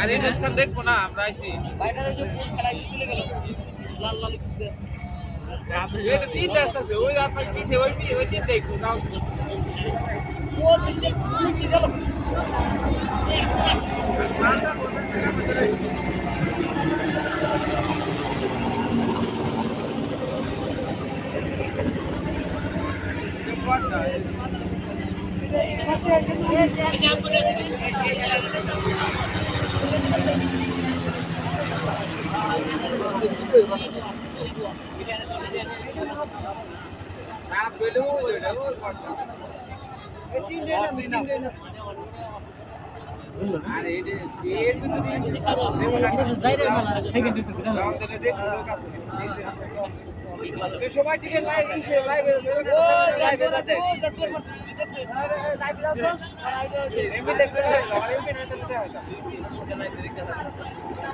আরে অনুষ্ঠান দেখবো না আমরা আইছি এই তো তিনটা আসতেছে ওই আপনার পিছে ওই তিনটা একটু নাও ও তিনটা কি গেল আরে এর ভিতরে সবাই টিকে লাইভ লাইভে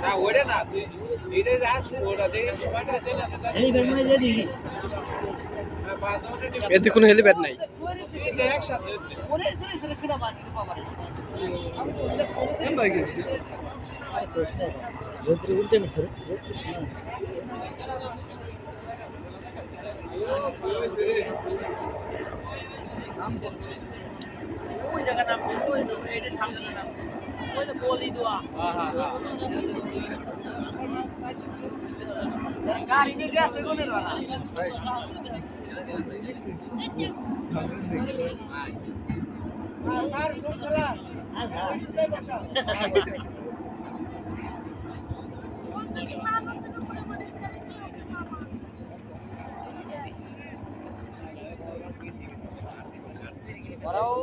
না ওরে না তুই এইটা যাস ওটা দেখে সময়টা এই বেরমনে যদি এতে কোনো হেলিপ্যাড নাই। একসাথে ওরে সরে সরে সেটা বানি বাবা আমি তো দেখ এম ভাই কি যন্ত্র বলতে আমি ধরে ওই জায়গা নাম ওই এটা সামনে নাম ওই তো বলি দোয়া গাড়ি নিয়ে গেছে কোনের বানা আর কোন খেলা আর শুতে বসা ওরাও